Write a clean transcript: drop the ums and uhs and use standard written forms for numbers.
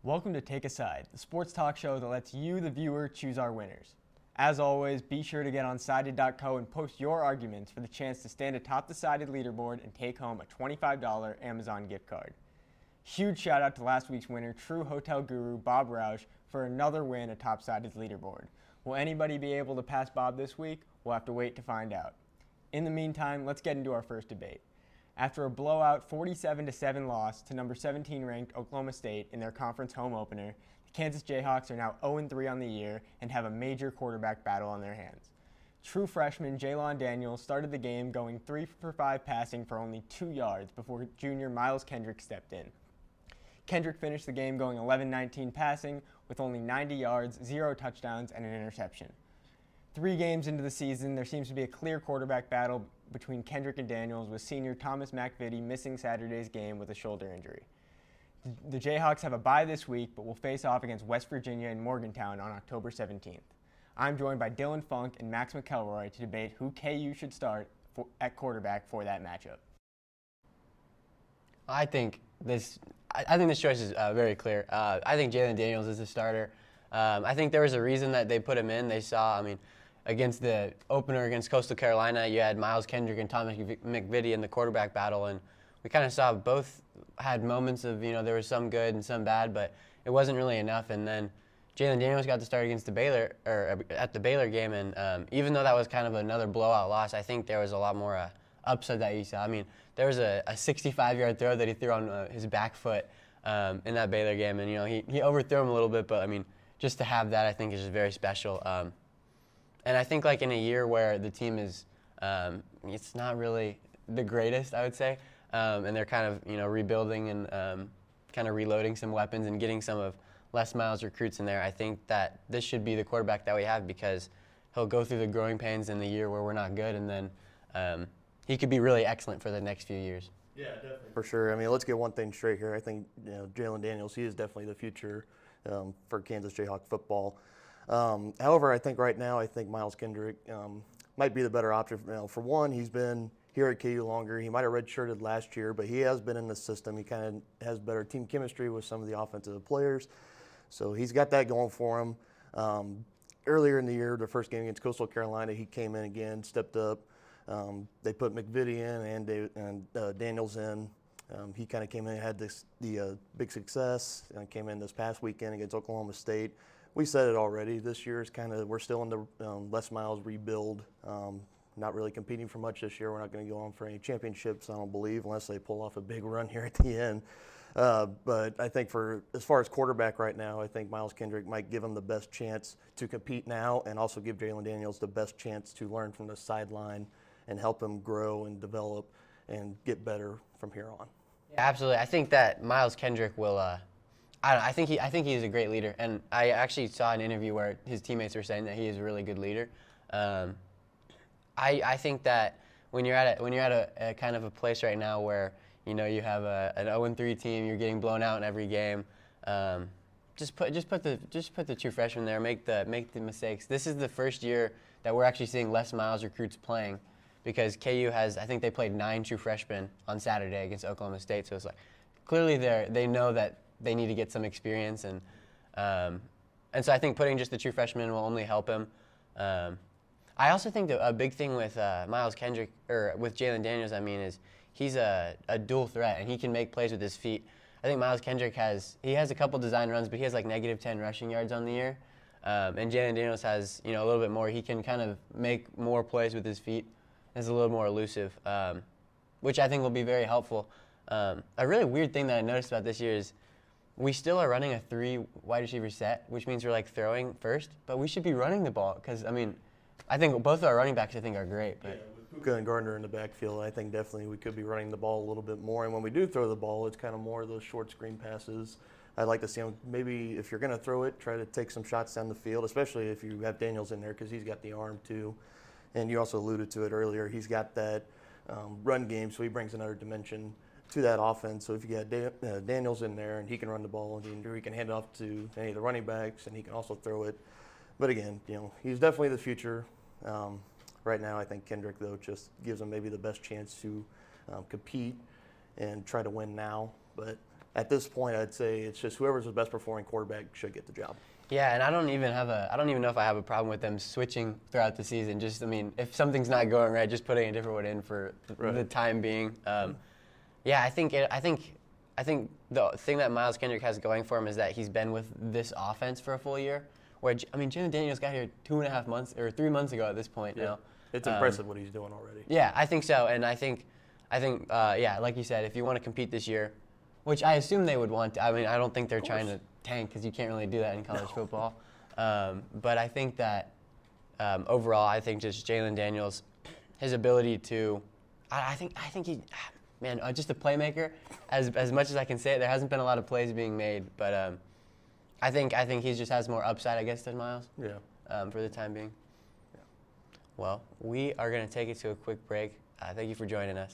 Welcome to Take a Side, the sports talk show that lets you, the viewer, choose our winners. As always, be sure to get on sided.co and post your arguments for the chance to stand atop the Sided leaderboard and take home a $25 Amazon gift card. Huge shout out to last week's winner, True Hotel Guru Bob Roush, for another win atop Sided's leaderboard. Will anybody be able to pass Bob this week? We'll have to wait to find out. In the meantime, let's get into our first debate. After a blowout 47-7 loss to number 17 ranked Oklahoma State in their conference home opener, the Kansas Jayhawks are now 0-3 on the year and have a major quarterback battle on their hands. True freshman Jalon Daniels started the game going 3 for 5 passing for only 2 yards before junior Miles Kendrick stepped in. Kendrick finished the game going 11-19 passing with only 90 yards, 0 touchdowns, and an interception. 3 games into the season, there seems to be a clear quarterback battle between Kendrick and Daniels, with senior Thomas McVitie missing Saturday's game with a shoulder injury. The Jayhawks have a bye this week, but will face off against West Virginia in Morgantown on October 17th. I'm joined by Dylan Funk and Max McElroy to debate who KU should start at quarterback for that matchup. I think this choice is very clear. I think Jalon Daniels is the starter. I think there was a reason that they put him in. They saw, against the opener against Coastal Carolina, you had Miles Kendrick and Thomas McVitie in the quarterback battle, and we kind of saw both had moments of, there was some good and some bad, but it wasn't really enough. And then Jalon Daniels got to start against at the Baylor game, and even though that was kind of another blowout loss, I think there was a lot more upside that you saw. There was a 65-yard throw that he threw on his back foot in that Baylor game, and he overthrew him a little bit, but just to have that, I think, is just very special. And I think in a year where the team is, it's not really the greatest, I would say, and they're kind of rebuilding and kind of reloading some weapons and getting some of Les Miles recruits in there. I think that this should be the quarterback that we have, because he'll go through the growing pains in the year where we're not good, and then he could be really excellent for the next few years. Yeah, definitely. For sure. Let's get one thing straight here. I think Jalon Daniels, he is definitely the future for Kansas Jayhawk football. However, I think right now, Miles Kendrick might be the better option. For one, he's been here at KU longer. He might have redshirted last year, but he has been in the system. He kind of has better team chemistry with some of the offensive players. So he's got that going for him. Earlier in the year, the first game against Coastal Carolina, he came in again, stepped up. They put McVitie in and Daniels in. He kind of came in and had the big success, and came in this past weekend against Oklahoma State. We said it already. This year is we're still in the Les Miles rebuild. Not really competing for much this year. We're not going to go on for any championships, I don't believe, unless they pull off a big run here at the end. But I think as far as quarterback right now, I think Miles Kendrick might give him the best chance to compete now, and also give Jalon Daniels the best chance to learn from the sideline and help him grow and develop and get better from here on. Yeah, absolutely. I think that Miles Kendrick will. I think he's a great leader, and I actually saw an interview where his teammates were saying that he is a really good leader. I think that when you're at a kind of a place right now where you have an 0-3 team, you're getting blown out in every game. Just put the true freshman there, make the mistakes. This is the first year that we're actually seeing Les Miles recruits playing, because KU has, I think they played 9 true freshmen on Saturday against Oklahoma State. So it's clearly they know that they need to get some experience, and so I think putting just the true freshman will only help him. I also think that a big thing with Miles Kendrick, or with Jalon Daniels, is he's a dual threat, and he can make plays with his feet. I think Miles Kendrick has a couple design runs, but he has -10 rushing yards on the year. And Jalon Daniels has a little bit more. He can kind of make more plays with his feet. Is a little more elusive, which I think will be very helpful. A really weird thing that I noticed about this year is we still are running a 3 wide receiver set, which means we're throwing first, but we should be running the ball, because I think both of our running backs are great. But. Yeah, with Puka and Gardner in the backfield, I think definitely we could be running the ball a little bit more. And when we do throw the ball, it's kind of more of those short screen passes. I'd like to see him, maybe if you're going to throw it, try to take some shots down the field, especially if you have Daniels in there, because he's got the arm too. And you also alluded to it earlier, he's got that run game, so he brings another dimension to that offense. So if you got Daniels in there and he can run the ball, and he can hand it off to any of the running backs, and he can also throw it. But again, he's definitely the future. Right now, I think Kendrick, though, just gives him maybe the best chance to compete and try to win now. But at this point, I'd say it's just whoever's the best performing quarterback should get the job. Yeah, and I don't even know if I have a problem with them switching throughout the season. Just, I mean, if something's not going right, just putting a different one in for the time being. Yeah, I think the thing that Myles Kendrick has going for him is that he's been with this offense for a full year. Where Jalon Daniels got here 2.5 months or 3 months ago at this point. Yeah. Now. It's impressive what he's doing already. Yeah, I think so, and I think, yeah, like you said, if you want to compete this year, which I assume they would want to. I mean, I don't think they're trying to tank because you can't really do that in college football. But I think that overall, I think just Jalon Daniels, his ability to, I think he, man, just a playmaker. As much as I can say it, there hasn't been a lot of plays being made, but I think he just has more upside, I guess, than Myles. Yeah. For the time being. Yeah. Well, we are going to take it to a quick break. Thank you for joining us.